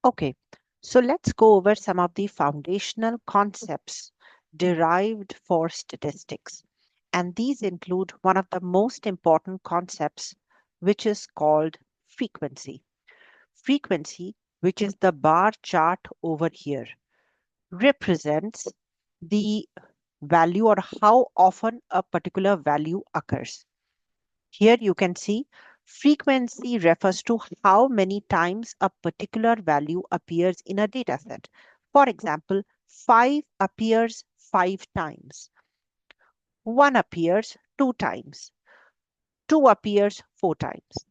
Okay, so let's go over some of the foundational concepts derived for statistics. And these include one of the most important concepts, which is called frequency. Frequency, which is the bar chart over here, represents the value or how often a particular value occurs. Here you can see frequency refers to how many times a particular value appears in a data set. For example, 5 appears 5 times, 1 appears 2 times, 2 appears 4 times.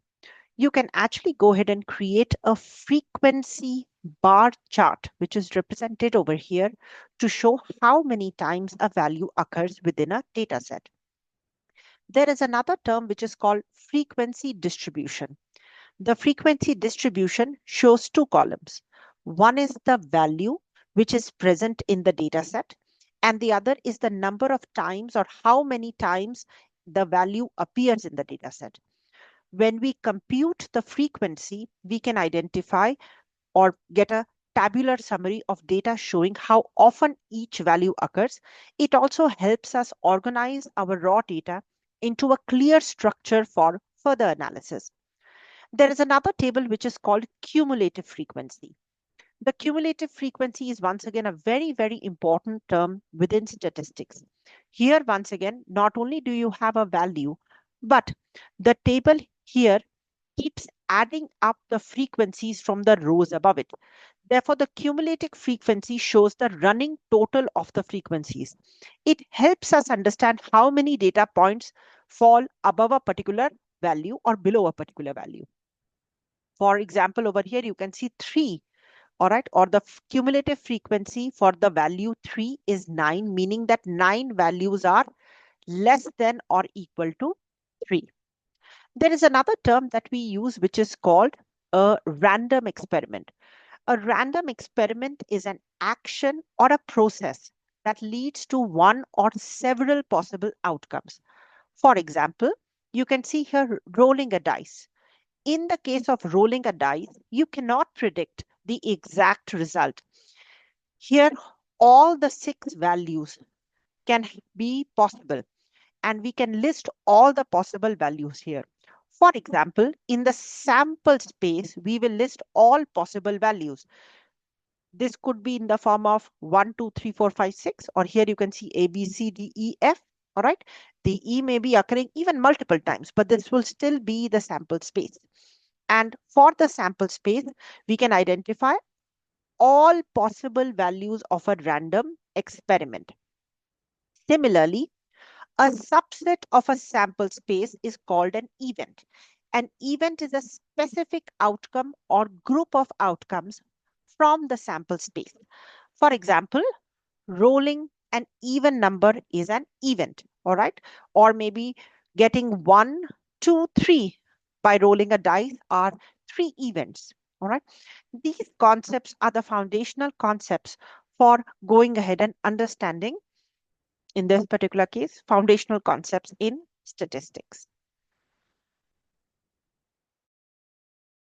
You can actually go ahead and create a frequency bar chart, which is represented over here to show how many times a value occurs within a data set. There is another term which is called frequency distribution. The frequency distribution shows two columns. One is the value which is present in the data set, and the other is the number of times or how many times the value appears in the data set. When we compute the frequency, we can identify or get a tabular summary of data showing how often each value occurs. It also helps us organize our raw data into a clear structure for further analysis. There is another table which is called cumulative frequency. The cumulative frequency is once again a very, very important term within statistics. Here, once again, not only do you have a value, but the table here keeps adding up the frequencies from the rows above it. Therefore, the cumulative frequency shows the running total of the frequencies. It helps us understand how many data points fall above a particular value or below a particular value. For example, over here, you can see 3, all right, or the cumulative frequency for the value 3 is 9, meaning that 9 values are less than or equal to 3. There is another term that we use, which is called a random experiment. A random experiment is an action or a process that leads to one or several possible outcomes. For example, you can see here rolling a dice. In the case of rolling a dice, you cannot predict the exact result. Here, all the 6 values can be possible, and we can list all the possible values here. For example, in the sample space, we will list all possible values. This could be in the form of 1, 2, 3, 4, 5, 6, or here you can see A, B, C, D, E, F. All right. The E may be occurring even multiple times, but this will still be the sample space. And for the sample space, we can identify all possible values of a random experiment. Similarly, a subset of a sample space is called an event. An event is a specific outcome or group of outcomes from the sample space. For example, rolling an even number is an event, all right? Or maybe getting 1, 2, 3 by rolling a dice are 3 events, all right? These concepts are the foundational concepts for going ahead and understanding, in this particular case, foundational concepts in statistics.